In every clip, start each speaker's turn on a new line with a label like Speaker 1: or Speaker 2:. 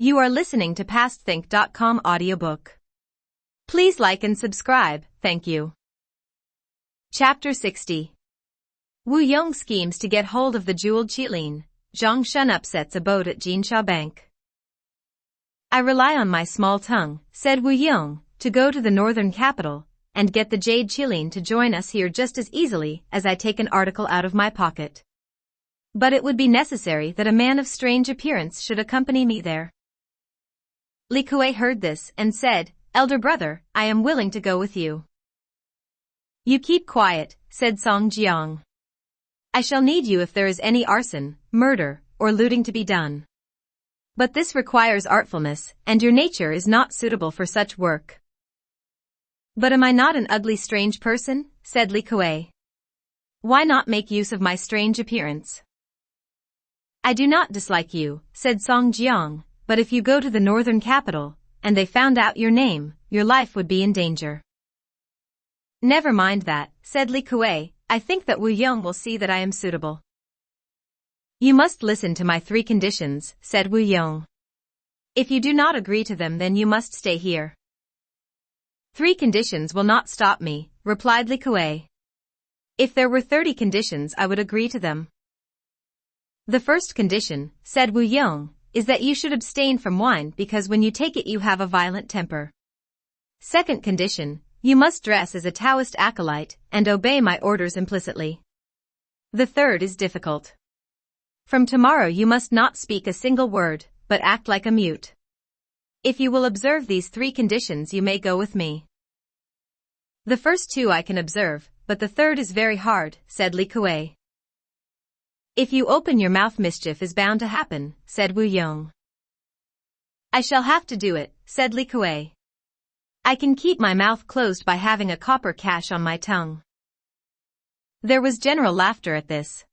Speaker 1: You are listening to PastThink.com audiobook. Please like and subscribe, thank you. Chapter 60. Wu Yong schemes to get hold of the jeweled Qilin. Zhang Shun upsets a boat at Jinsha Bank. I rely on my small tongue, said Wu Yong, to go to the northern capital and get the jade Qilin to join us here just as easily as I take an article out of my pocket. But it would be necessary that a man of strange appearance should accompany me there. Li Kuei heard this and said, "Elder brother, I am willing to go with you." "You keep quiet," said Song Jiang. "I shall need you if there is any arson, murder, or looting to be done. But this requires artfulness, and your nature is not suitable for such work." "But am I not an ugly strange person?" said Li Kuei. "Why not make use of my strange appearance?" "I do not dislike you," said Song Jiang. "But if you go to the northern capital, and they found out your name, your life would be in danger." "Never mind that," said Li Kuei. "I think that Wu Yong will see that I am suitable." "You must listen to my 3 conditions," said Wu Yong. "If you do not agree to them, then you must stay here." "3 conditions will not stop me," replied Li Kuei. "If there were 30 conditions, I would agree to them." "The first condition," said Wu Yong, "is that you should abstain from wine because when you take it you have a violent temper. Second condition, you must dress as a Taoist acolyte and obey my orders implicitly. The third is difficult. From tomorrow you must not speak a single word, but act like a mute. If you will observe these 3 conditions you may go with me." "The first 2 I can observe, but the third is very hard," said Li Kuei. "If you open your mouth mischief is bound to happen," said Wu Yong. "I shall have to do it," said Li Kuei. "I can keep my mouth closed by having a copper cash on my tongue." There was general laughter at this.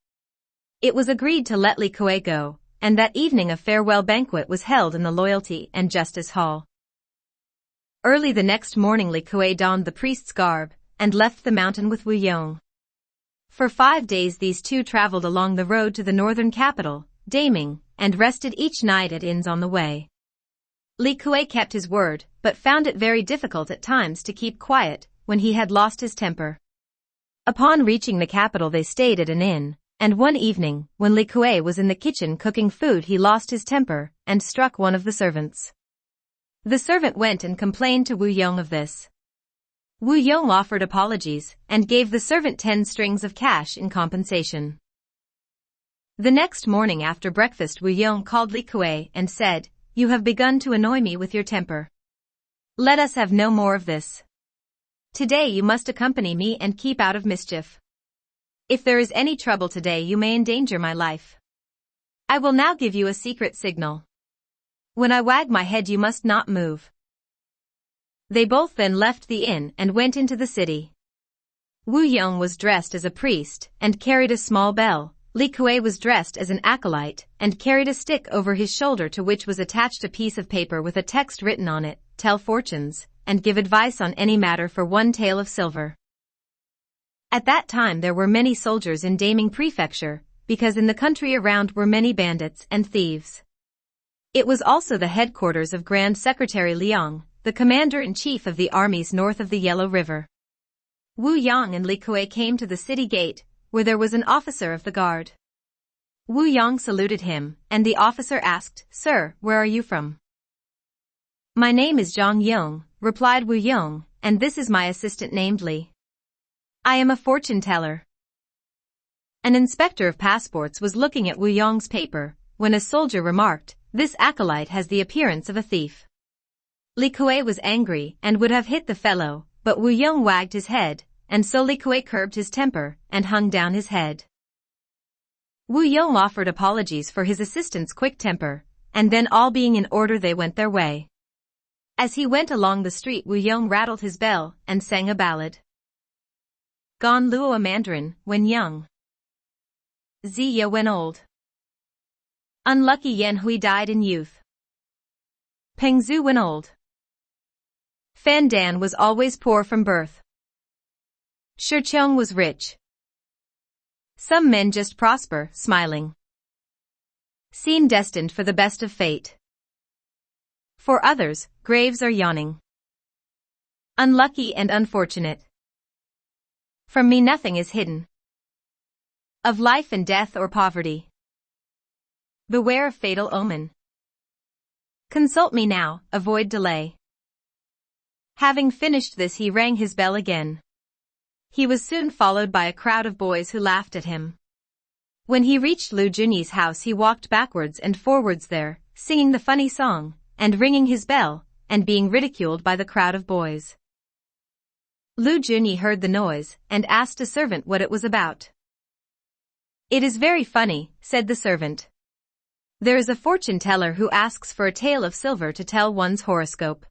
Speaker 1: It was agreed to let Li Kuei go, and that evening a farewell banquet was held in the Loyalty and Justice Hall. Early the next morning Li Kuei donned the priest's garb and left the mountain with Wu Yong. For 5 days these two traveled along the road to the northern capital, daiming, and rested each night at inns on the way. Li Kuei kept his word, but found it very difficult at times to keep quiet when he had lost his temper. Upon reaching the capital they stayed at an inn, and one evening, when Li Kuei was in the kitchen cooking food he lost his temper and struck one of the servants. The servant went and complained to Wu Yong of this. Wu Yong offered apologies and gave the servant 10 strings of cash in compensation. The next morning after breakfast Wu Yong called Li Kuei and said, "You have begun to annoy me with your temper. Let us have no more of this. Today you must accompany me and keep out of mischief. If there is any trouble today you may endanger my life. I will now give you a secret signal. When I wag my head you must not move." They both then left the inn and went into the city. Wu Yong was dressed as a priest and carried a small bell. Li Kuei was dressed as an acolyte and carried a stick over his shoulder to which was attached a piece of paper with a text written on it, "Tell fortunes, and give advice on any matter for 1 tael of silver." At that time there were many soldiers in Daming Prefecture, because in the country around were many bandits and thieves. It was also the headquarters of Grand Secretary Liang, the commander-in-chief of the armies north of the Yellow River. Wu Yong and Li Kuei came to the city gate, where there was an officer of the guard. Wu Yong saluted him, and the officer asked, "Sir, where are you from?" "My name is Zhang Yong," replied Wu Yong, "and this is my assistant named Li. I am a fortune teller." An inspector of passports was looking at Wu Yong's paper, when a soldier remarked, "This acolyte has the appearance of a thief." Li Kuei was angry and would have hit the fellow, but Wu Yong wagged his head, and so Li Kuei curbed his temper and hung down his head. Wu Yong offered apologies for his assistant's quick temper, and then all being in order they went their way. As he went along the street Wu Yong rattled his bell and sang a ballad. Gone Luo a mandarin, when young. Ziya when old. Unlucky Yan Hui died in youth. Peng Zhu when old. Fan Dan was always poor from birth. Shi Qiang was rich. Some men just prosper, smiling. Seem destined for the best of fate. For others, graves are yawning. Unlucky and unfortunate. From me nothing is hidden. Of life and death or poverty. Beware of fatal omen. Consult me now, avoid delay. Having finished this, he rang his bell again. He was soon followed by a crowd of boys who laughed at him. When he reached Lu Junyi's house, he walked backwards and forwards there, singing the funny song, and ringing his bell, and being ridiculed by the crowd of boys. Lu Junyi heard the noise, and asked a servant what it was about. "It is very funny," said the servant. "There is a fortune teller who asks for a tael of silver to tell one's horoscope.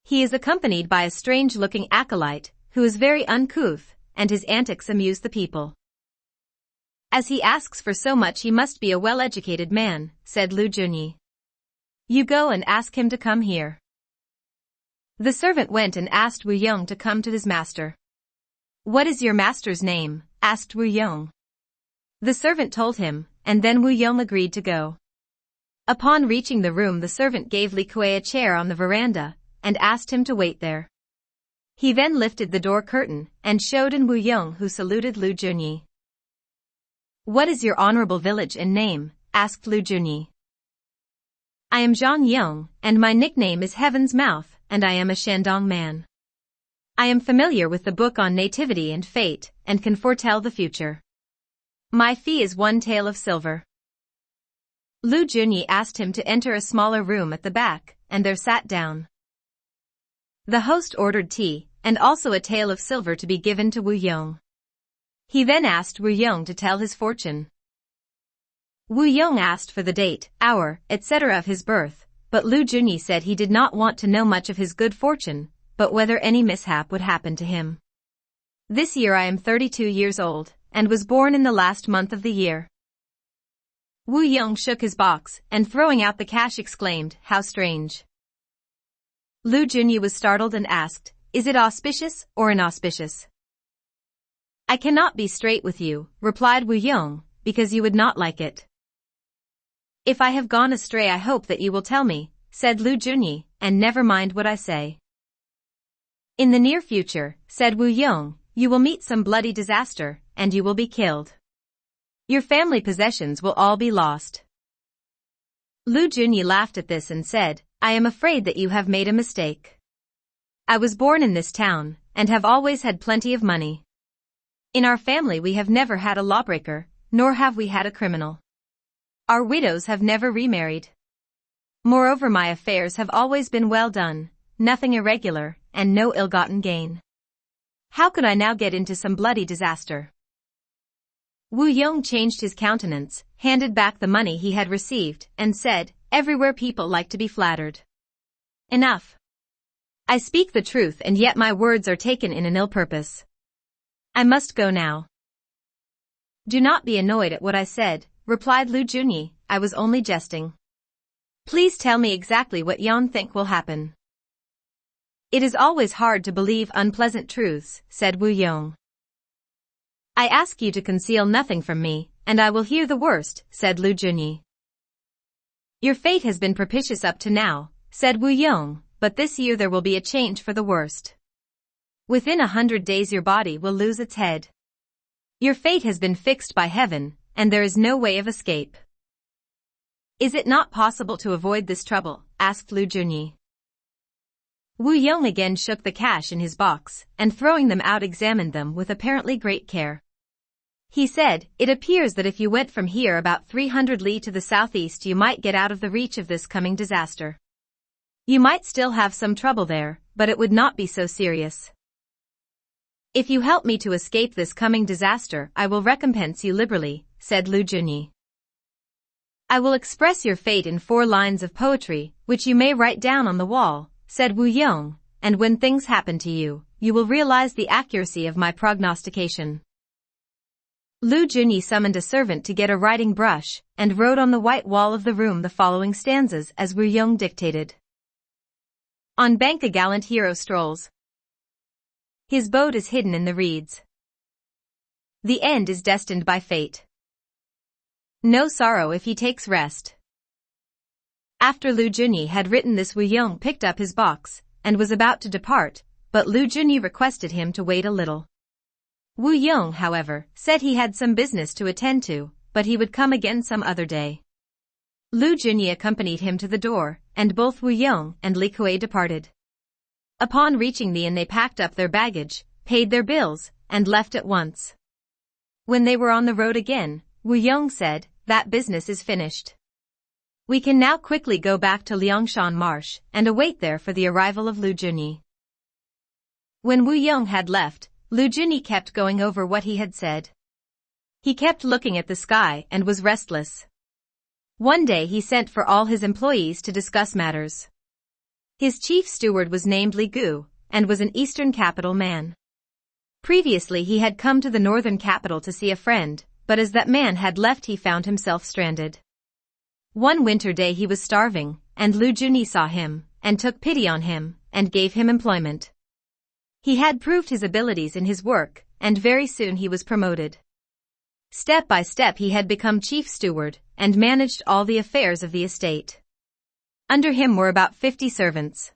Speaker 1: He is accompanied by a strange-looking acolyte, who is very uncouth, and his antics amuse the people. As he asks for so much, he must be a well-educated man," said Lu Junyi. "You go and ask him to come here." The servant went and asked Wu Yong to come to his master. "What is your master's name?" asked Wu Yong. The servant told him, and then Wu Yong agreed to go. Upon reaching the room, the servant gave Li Kuei a chair on the veranda, and asked him to wait there. He then lifted the door curtain, and showed in Wu Yong, who saluted Lu Junyi. "What is your honorable village and name?" asked Lu Junyi. "I am Zhang Yong, and my nickname is Heaven's Mouth, and I am a Shandong man. I am familiar with the book on nativity and fate, and can foretell the future. My fee is 1 tael of silver." Lu Junyi asked him to enter a smaller room at the back, and there sat down. The host ordered tea, and also a tael of silver to be given to Wu Yong. He then asked Wu Yong to tell his fortune. Wu Yong asked for the date, hour, etc. of his birth, but Lu Junyi said he did not want to know much of his good fortune, but whether any mishap would happen to him. "This year I am 32 years old, and was born in the last month of the year." Wu Yong shook his box, and throwing out the cash exclaimed, "How strange." Lu Junyi was startled and asked, "Is it auspicious or inauspicious?" "I cannot be straight with you," replied Wu Yong, "because you would not like it." "If I have gone astray, I hope that you will tell me," said Lu Junyi, "and never mind what I say." "In the near future," said Wu Yong, "you will meet some bloody disaster, and you will be killed. Your family possessions will all be lost." Lu Junyi laughed at this and said, "I am afraid that you have made a mistake. I was born in this town, and have always had plenty of money. In our family we have never had a lawbreaker, nor have we had a criminal. Our widows have never remarried. Moreover, my affairs have always been well done, nothing irregular, and no ill-gotten gain. How could I now get into some bloody disaster?" Wu Yong changed his countenance, handed back the money he had received, and said, "Everywhere people like to be flattered. Enough. I speak the truth, and yet my words are taken in an ill purpose. I must go now." "Do not be annoyed at what I said," replied Lu Junyi, "I was only jesting. Please tell me exactly what you think will happen." "It is always hard to believe unpleasant truths," said Wu Yong. "I ask you to conceal nothing from me, and I will hear the worst," said Lu Junyi. "Your fate has been propitious up to now," said Wu Yong, "but this year there will be a change for the worst. Within 100 days your body will lose its head. Your fate has been fixed by heaven, and there is no way of escape." "Is it not possible to avoid this trouble?" asked Lu Junyi. Wu Yong again shook the cash in his box, and throwing them out examined them with apparently great care. He said, "It appears that if you went from here about 300 li to the southeast you might get out of the reach of this coming disaster. You might still have some trouble there, but it would not be so serious. If you help me to escape this coming disaster, I will recompense you liberally," said Lu Junyi. "I will express your fate in 4 lines of poetry, which you may write down on the wall," said Wu Yong, "and when things happen to you, you will realize the accuracy of my prognostication." Lu Junyi summoned a servant to get a writing brush, and wrote on the white wall of the room the following stanzas as Wu Yong dictated. On bank a gallant hero strolls. His boat is hidden in the reeds. The end is destined by fate. No sorrow if he takes rest. After Lu Junyi had written this, Wu Yong picked up his box and was about to depart, but Lu Junyi requested him to wait a little. Wu Yong, however, said he had some business to attend to, but he would come again some other day. Lu Junyi accompanied him to the door, and both Wu Yong and Li Kuei departed. Upon reaching the inn, they packed up their baggage, paid their bills, and left at once. When they were on the road again, Wu Yong said, "That business is finished. We can now quickly go back to Liangshan Marsh and await there for the arrival of Lu Junyi." When Wu Yong had left, Lu Junyi kept going over what he had said. He kept looking at the sky and was restless. One day he sent for all his employees to discuss matters. His chief steward was named Li Gu, and was an eastern capital man. Previously he had come to the northern capital to see a friend, but as that man had left he found himself stranded. One winter day he was starving, and Lu Junyi saw him, and took pity on him, and gave him employment. He had proved his abilities in his work, and very soon he was promoted. Step by step he had become chief steward, and managed all the affairs of the estate. Under him were about 50 servants.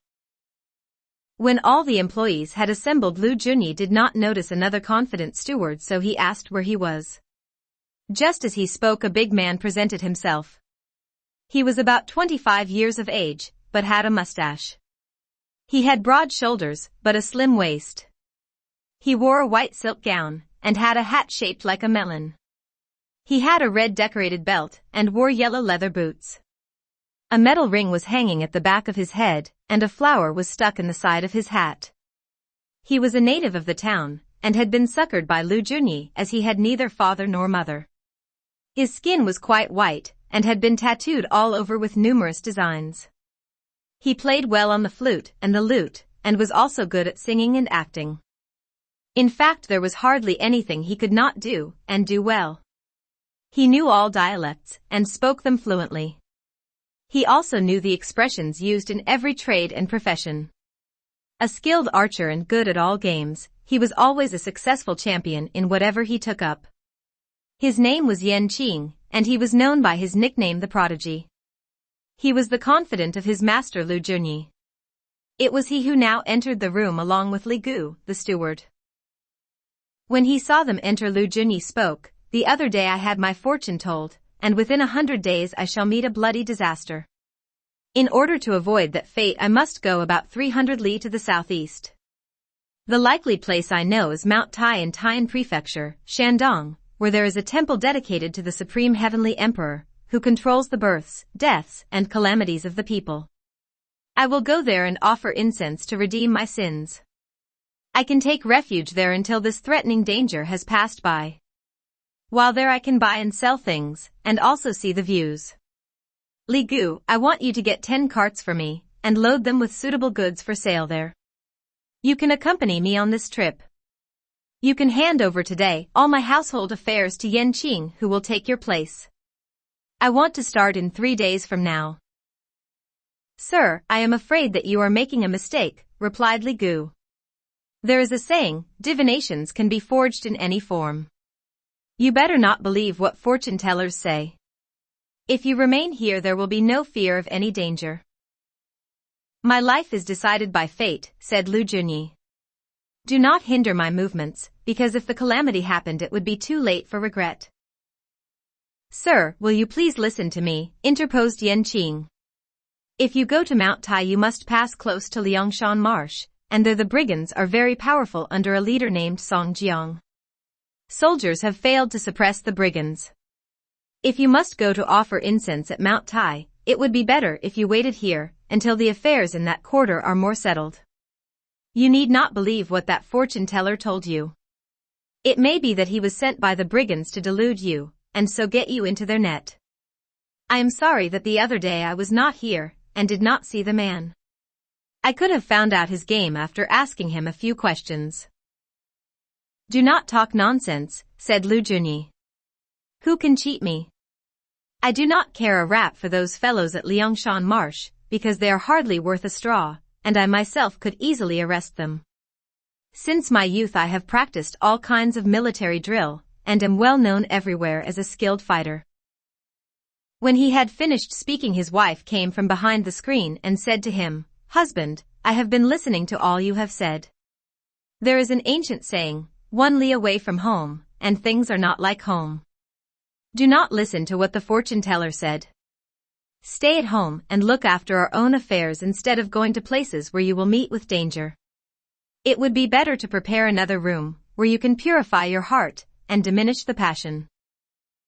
Speaker 1: When all the employees had assembled, Lu Junyi did not notice another confident steward, so he asked where he was. Just as he spoke, a big man presented himself. He was about 25 years of age, but had a mustache. He had broad shoulders, but a slim waist. He wore a white silk gown, and had a hat shaped like a melon. He had a red decorated belt, and wore yellow leather boots. A metal ring was hanging at the back of his head, and a flower was stuck in the side of his hat. He was a native of the town, and had been succored by Lu Junyi as he had neither father nor mother. His skin was quite white, and had been tattooed all over with numerous designs. He played well on the flute and the lute, and was also good at singing and acting. In fact, there was hardly anything he could not do, and do well. He knew all dialects, and spoke them fluently. He also knew the expressions used in every trade and profession. A skilled archer and good at all games, he was always a successful champion in whatever he took up. His name was Yan Qing, and he was known by his nickname the Prodigy. He was the confidant of his master Lu Junyi. It was he who now entered the room along with Li Gu, the steward. When he saw them enter, Lu Junyi spoke, "The other day I had my fortune told, and within 100 days I shall meet a bloody disaster. In order to avoid that fate I must go about 300 li to the southeast. The likely place I know is Mount Tai in Tai'an Prefecture, Shandong, where there is a temple dedicated to the Supreme Heavenly Emperor, who controls the births, deaths, and calamities of the people. I will go there and offer incense to redeem my sins. I can take refuge there until this threatening danger has passed by. While there I can buy and sell things, and also see the views. Li Gu, I want you to get 10 carts for me, and load them with suitable goods for sale there. You can accompany me on this trip. You can hand over today all my household affairs to Yan Qing, who will take your place. I want to start in 3 days from now." "Sir, I am afraid that you are making a mistake," replied Li Gu. "There is a saying, divinations can be forged in any form. You better not believe what fortune tellers say. If you remain here there will be no fear of any danger." "My life is decided by fate," said Lu Junyi. "Do not hinder my movements, because if the calamity happened it would be too late for regret." "Sir, will you please listen to me," interposed Yan Qing. "If you go to Mount Tai you must pass close to Liangshan Marsh, and there the brigands are very powerful under a leader named Song Jiang. Soldiers have failed to suppress the brigands. If you must go to offer incense at Mount Tai, it would be better if you waited here until the affairs in that quarter are more settled. You need not believe what that fortune teller told you. It may be that he was sent by the brigands to delude you, and so get you into their net. I am sorry that the other day I was not here, and did not see the man. I could have found out his game after asking him a few questions." "Do not talk nonsense," said Lu Junyi. "Who can cheat me? I do not care a rap for those fellows at Liangshan Marsh, because they are hardly worth a straw, and I myself could easily arrest them. Since my youth I have practiced all kinds of military drill, and am well known everywhere as a skilled fighter. When he had finished speaking, his wife came from behind the screen and said to him, "Husband, I have been listening to all you have said. There is an ancient saying, 1 li away from home, and things are not like home. Do not listen to what the fortune teller said. Stay at home and look after our own affairs instead of going to places where you will meet with danger. It would be better to prepare another room, where you can purify your heart and diminish the passion.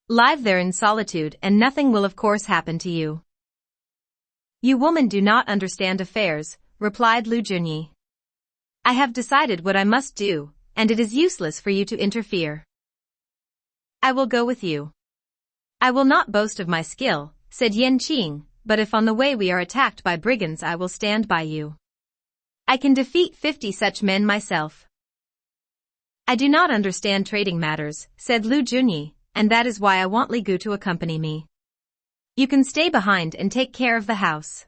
Speaker 1: Live there in solitude and nothing will of course happen to you." "You women do not understand affairs," replied Lu Junyi. "I have decided what I must do, and it is useless for you to interfere. I will go with you. I will not boast of my skill," said Yan Qing, "but if on the way we are attacked by brigands I will stand by you. I can defeat 50 such men myself." "I do not understand trading matters," said Lu Junyi, "and that is why I want Li Gu to accompany me. You can stay behind and take care of the house."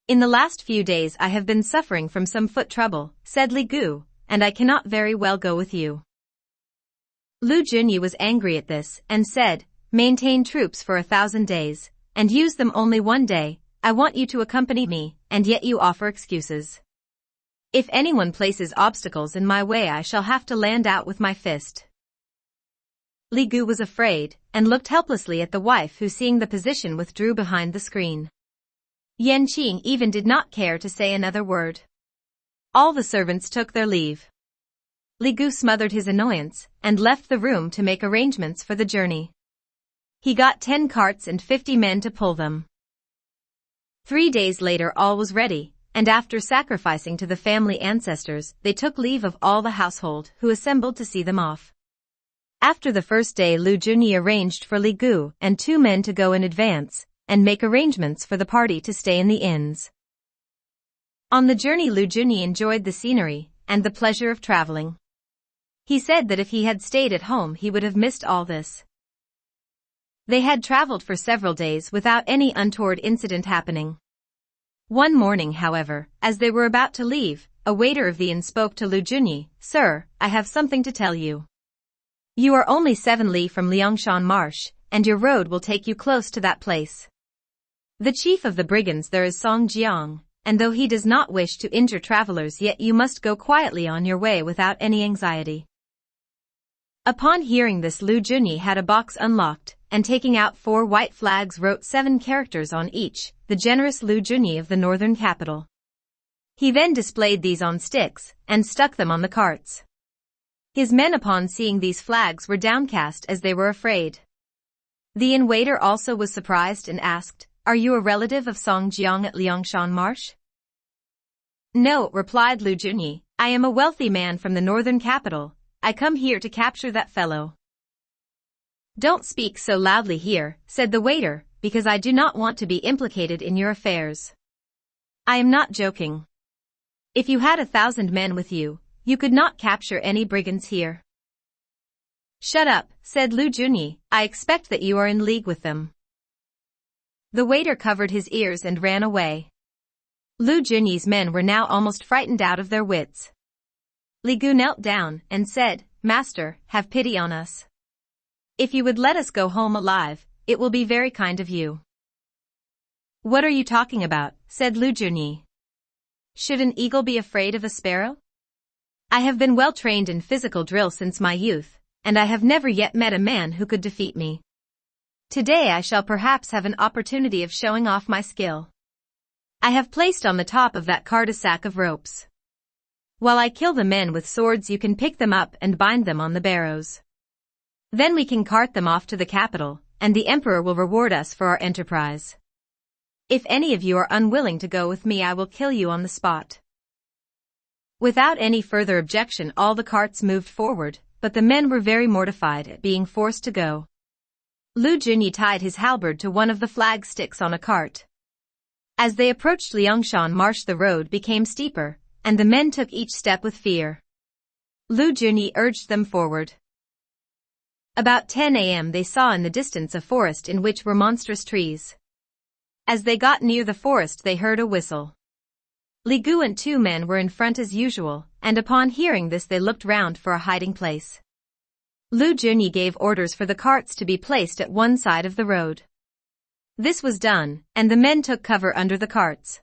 Speaker 1: "In the last few days I have been suffering from some foot trouble," said Li Gu, "and I cannot very well go with you." Lu Junyi was angry at this and said, "Maintain troops for 1,000 days, and use them only 1 day. I want you to accompany me, and yet you offer excuses. If anyone places obstacles in my way I shall have to land out with my fist." Li Gu was afraid, and looked helplessly at the wife who, seeing the position, withdrew behind the screen. Yan Qing even did not care to say another word. All the servants took their leave. Li Gu smothered his annoyance, and left the room to make arrangements for the journey. He got 10 carts and 50 men to pull them. 3 days later all was ready, and after sacrificing to the family ancestors, they took leave of all the household, who assembled to see them off. After the first day, Lu Junyi arranged for Li Gu and 2 men to go in advance, and make arrangements for the party to stay in the inns. On the journey Lu Junyi enjoyed the scenery, and the pleasure of traveling. He said that if he had stayed at home he would have missed all this. They had traveled for several days without any untoward incident happening. One morning, however, as they were about to leave, a waiter of the inn spoke to Lu Junyi, "Sir, I have something to tell you. You are only 7 li from Liangshan Marsh, and your road will take you close to that place. The chief of the brigands there is Song Jiang, and though he does not wish to injure travelers, yet you must go quietly on your way without any anxiety." Upon hearing this, Lu Junyi had a box unlocked, and taking out 4 white flags wrote 7 characters on each, "The generous Lu Junyi of the northern capital." He then displayed these on sticks, and stuck them on the carts. His men, upon seeing these flags, were downcast as they were afraid. The inn waiter also was surprised and asked, "Are you a relative of Song Jiang at Liangshan Marsh?" "No," replied Lu Junyi, "I am a wealthy man from the northern capital. I come here to capture that fellow." "Don't speak so loudly here," said the waiter, "because I do not want to be implicated in your affairs. I am not joking. If you had 1,000 men with you, you could not capture any brigands here." "Shut up," said Lu Junyi, "I expect that you are in league with them." The waiter covered his ears and ran away. Lu Junyi's men were now almost frightened out of their wits. Li Gu knelt down and said, "Master, have pity on us. If you would let us go home alive, it will be very kind of you." "What are you talking about?" said Lu Junyi. "Should an eagle be afraid of a sparrow? I have been well trained in physical drill since my youth, and I have never yet met a man who could defeat me. Today I shall perhaps have an opportunity of showing off my skill. I have placed on the top of that cart a sack of ropes. While I kill the men with swords, you can pick them up and bind them on the barrows. Then we can cart them off to the capital, and the emperor will reward us for our enterprise. If any of you are unwilling to go with me, I will kill you on the spot." Without any further objection all the carts moved forward, but the men were very mortified at being forced to go. Lu Junyi tied his halberd to one of the flag sticks on a cart. As they approached Liangshan Marsh the road became steeper, and the men took each step with fear. Lu Junyi urged them forward. About 10 a.m. they saw in the distance a forest in which were monstrous trees. As they got near the forest they heard a whistle. Li Gu and 2 men were in front as usual, and upon hearing this they looked round for a hiding place. Lu Junyi gave orders for the carts to be placed at one side of the road. This was done, and the men took cover under the carts.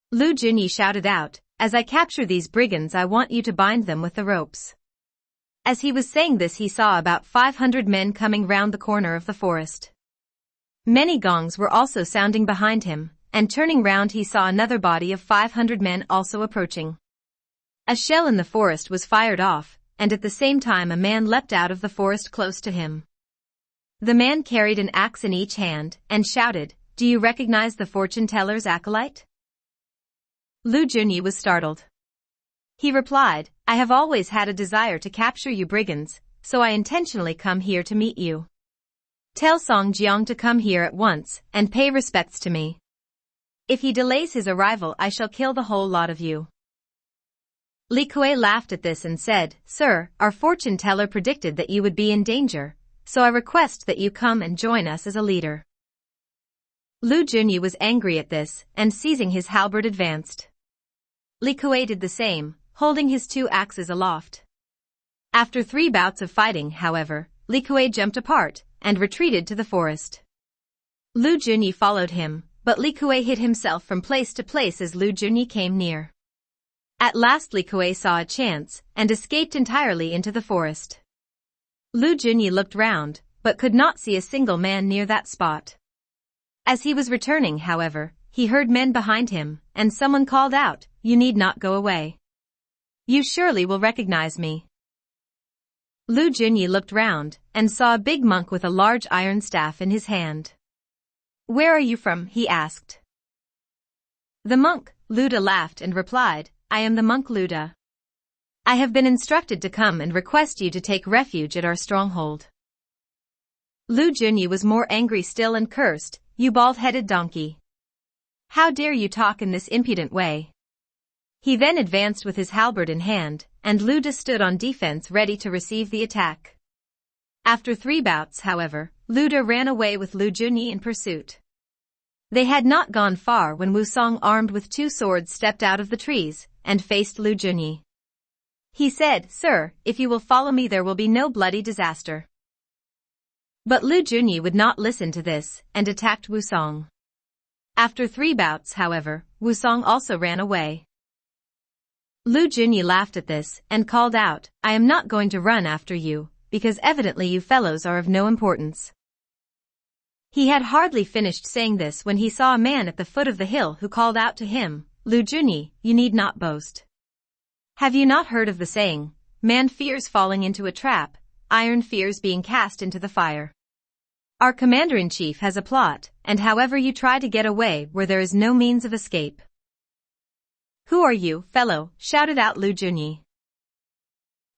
Speaker 1: Lu Junyi shouted out, "As I capture these brigands, I want you to bind them with the ropes." As he was saying this, he saw about 500 men coming round the corner of the forest. Many gongs were also sounding behind him, and turning round he saw another body of 500 men also approaching. A shell in the forest was fired off, and at the same time a man leapt out of the forest close to him. The man carried an axe in each hand, and shouted, "Do you recognize the fortune-teller's acolyte?" Lu Junyi was startled. He replied, "I have always had a desire to capture you brigands, so I intentionally come here to meet you. Tell Song Jiang to come here at once, and pay respects to me. If he delays his arrival, I shall kill the whole lot of you." Li Kuei laughed at this and said, "Sir, our fortune-teller predicted that you would be in danger, so I request that you come and join us as a leader." Lu Junyi was angry at this, and seizing his halberd advanced. Li Kuei did the same, holding his two axes aloft. After 3 bouts of fighting, however, Li Kuei jumped apart, and retreated to the forest. Lu Junyi followed him, but Li Kuei hid himself from place to place as Lu Junyi came near. At last Li Kuei saw a chance, and escaped entirely into the forest. Lu Junyi looked round, but could not see a single man near that spot. As he was returning, however, he heard men behind him, and someone called out, "You need not go away. You surely will recognize me." Lu Junyi looked round, and saw a big monk with a large iron staff in his hand. "Where are you from?" he asked. The monk, Luda, laughed and replied, "I am the monk Luda. I have been instructed to come and request you to take refuge at our stronghold." Lu Junyi was more angry still and cursed, "You bald-headed donkey. How dare you talk in this impudent way?" He then advanced with his halberd in hand, and Luda stood on defense ready to receive the attack. After 3 bouts, however, Luda ran away with Lu Junyi in pursuit. They had not gone far when Wusong, armed with 2 swords, stepped out of the trees, and faced Lu Junyi. He said, "Sir, if you will follow me there will be no bloody disaster." But Lu Junyi would not listen to this, and attacked Wusong. After 3 bouts, however, Wusong also ran away. Lu Junyi laughed at this, and called out, "I am not going to run after you, because evidently you fellows are of no importance." He had hardly finished saying this when he saw a man at the foot of the hill who called out to him, "Lu Junyi, you need not boast. Have you not heard of the saying, man fears falling into a trap, iron fears being cast into the fire? Our commander-in-chief has a plot, and however you try to get away where there is no means of escape." "Who are you, fellow?" shouted out Lu Junyi.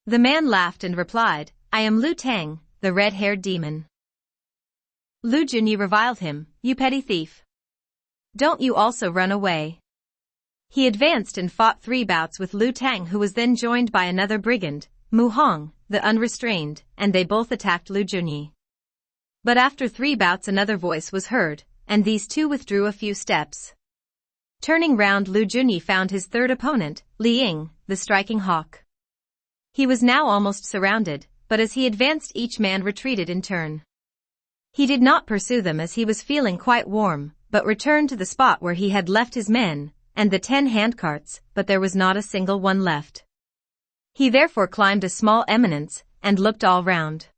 Speaker 1: The man laughed and replied, "I am Lu Tang, the red-haired demon." Lu Junyi reviled him, "You petty thief. Don't you also run away." He advanced and fought 3 bouts with Lu Tang, who was then joined by another brigand, Mu Hong, the unrestrained, and they both attacked Lu Junyi. But after 3 bouts another voice was heard, and these two withdrew a few steps. Turning round, Lu Junyi found his third opponent, Li Ying, the striking hawk. He was now almost surrounded, but as he advanced each man retreated in turn. He did not pursue them as he was feeling quite warm, but returned to the spot where he had left his men, and the 10 handcarts, but there was not a single one left. He therefore climbed a small eminence, and looked all round.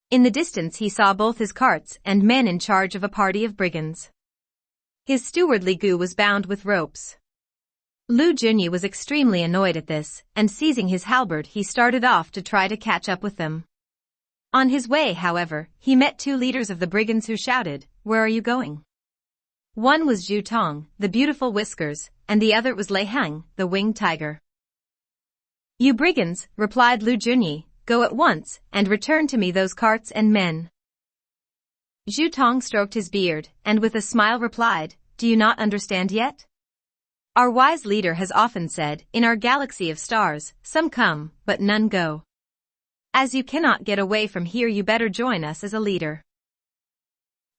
Speaker 1: In the distance he saw both his carts and men in charge of a party of brigands. His steward Li Gu was bound with ropes. Lu Junyi was extremely annoyed at this, and seizing his halberd he started off to try to catch up with them. On his way, however, he met 2 leaders of the brigands who shouted, "Where are you going?" One was Zhu Tong, the beautiful whiskers, and the other was Lei Heng, the winged tiger. "You brigands," replied Lu Junyi, "go at once, and return to me those carts and men." Zhu Tong stroked his beard, and with a smile replied, "Do you not understand yet? Our wise leader has often said, in our galaxy of stars, some come, but none go. As you cannot get away from here, you better join us as a leader."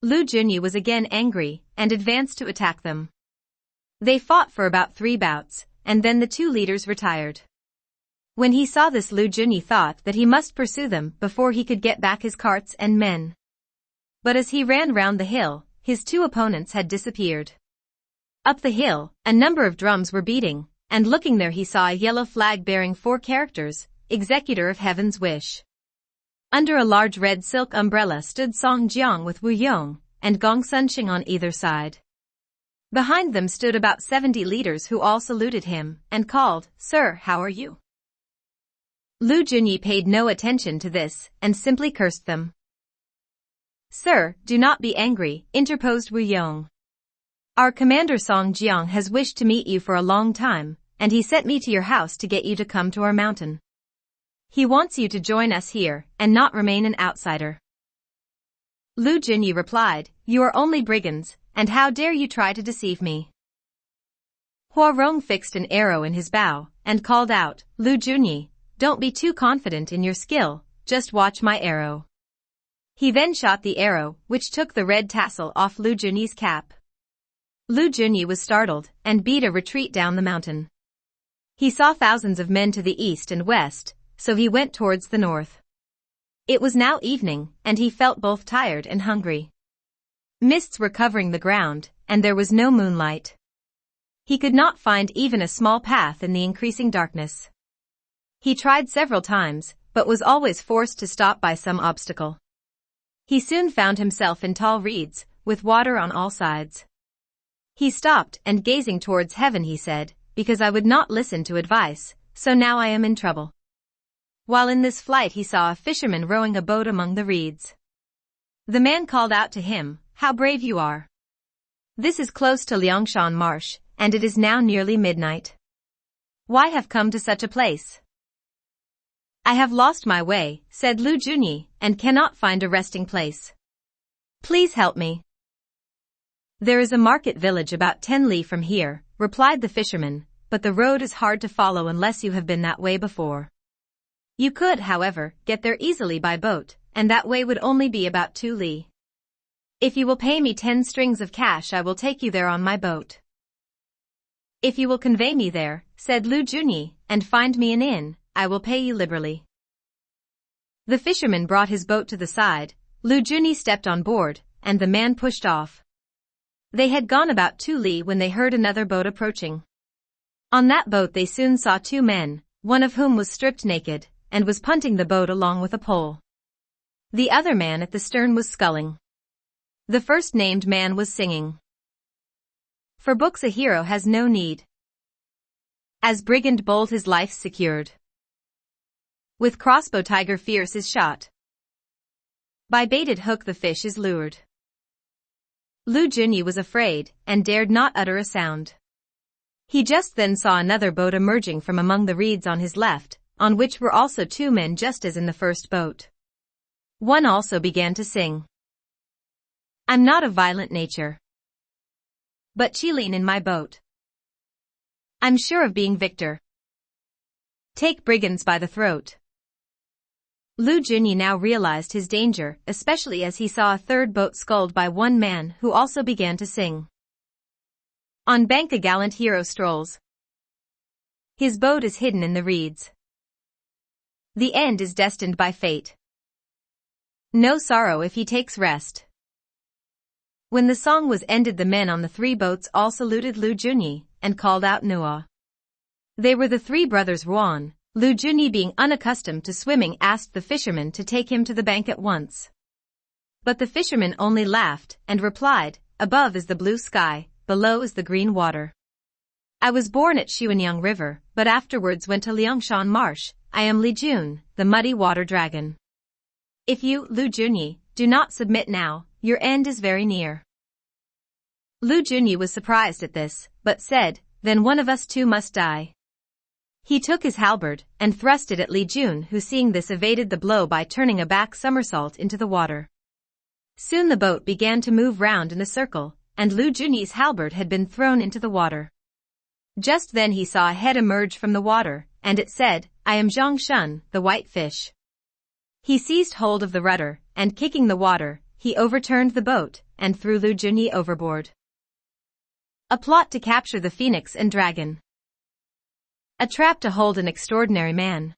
Speaker 1: Lu Junyi was again angry, and advanced to attack them. They fought for about 3 bouts, and then the 2 leaders retired. When he saw this, Lu Junyi thought that he must pursue them before he could get back his carts and men. But as he ran round the hill, his two opponents had disappeared. Up the hill, a number of drums were beating, and looking there he saw a yellow flag bearing 4 characters, Executor of Heaven's Wish. Under a large red silk umbrella stood Song Jiang with Wu Yong, and Gong Sunshing on either side. Behind them stood about 70 leaders who all saluted him, and called, "Sir, how are you?" Lu Junyi paid no attention to this, and simply cursed them. "Sir, do not be angry," interposed Wu Yong. "Our commander Song Jiang has wished to meet you for a long time, and he sent me to your house to get you to come to our mountain. He wants you to join us here, and not remain an outsider." Lu Junyi replied, "You are only brigands, and how dare you try to deceive me?" Hua Rong fixed an arrow in his bow, and called out, "Lu Junyi, don't be too confident in your skill, just watch my arrow." He then shot the arrow, which took the red tassel off Lu Junyi's cap. Lu Junyi was startled, and beat a retreat down the mountain. He saw thousands of men to the east and west, so he went towards the north. It was now evening, and he felt both tired and hungry. Mists were covering the ground, and there was no moonlight. He could not find even a small path in the increasing darkness. He tried several times, but was always forced to stop by some obstacle. He soon found himself in tall reeds, with water on all sides. He stopped, and gazing towards heaven he said, "Because I would not listen to advice, so now I am in trouble." While in this flight he saw a fisherman rowing a boat among the reeds. The man called out to him, "How brave you are! This is close to Liangshan Marsh, and it is now nearly midnight. Why have come to such a place?" "I have lost my way," said Lu Junyi, "and cannot find a resting place. Please help me." "There is a market village about 10 li from here," replied the fisherman, "but the road is hard to follow unless you have been that way before. You could, however, get there easily by boat, and that way would only be about 2 li. If you will pay me 10 strings of cash I will take you there on my boat." "If you will convey me there," said Lu Junyi, "and find me an inn, I will pay you liberally." The fisherman brought his boat to the side, Lu Junyi stepped on board, and the man pushed off. They had gone about 2 li when they heard another boat approaching. On that boat they soon saw 2 men, one of whom was stripped naked, and was punting the boat along with a pole. The other man at the stern was sculling. The first named man was singing. "For books a hero has no need. As brigand bold his life's secured. With crossbow tiger fierce is shot. By baited hook the fish is lured." Lu Junyi was afraid, and dared not utter a sound. He just then saw another boat emerging from among the reeds on his left, on which were also 2 men just as in the first boat. One also began to sing. "I'm not of violent nature, but chilling in my boat. I'm sure of being victor. Take brigands by the throat." Lu Junyi now realized his danger, especially as he saw a third boat sculled by 1 man who also began to sing. On bank a gallant hero strolls. His boat is hidden in the reeds. The end is destined by fate. No sorrow if he takes rest. When the song was ended the men on the 3 boats all saluted Lu Junyi, and called out Nua. They were the 3 brothers Ruan. Lu Junyi, being unaccustomed to swimming, asked the fisherman to take him to the bank at once. But the fisherman only laughed, and replied, "Above is the blue sky, below is the green water. I was born at Xuanyang River, but afterwards went to Liangshan Marsh. I am Li Jun, the muddy water dragon. If you, Lu Junyi, do not submit now, your end is very near." Lu Junyi was surprised at this, but said, "Then one of us 2 must die." He took his halberd, and thrust it at Li Jun, who seeing this evaded the blow by turning a back somersault into the water. Soon the boat began to move round in a circle, and Lu Junyi's halberd had been thrown into the water. Just then he saw a head emerge from the water, and it said, "I am Zhang Shun, the white fish." He seized hold of the rudder, and kicking the water, he overturned the boat, and threw Lu Junyi overboard. A plot to capture the phoenix and dragon. A trap to hold an extraordinary man.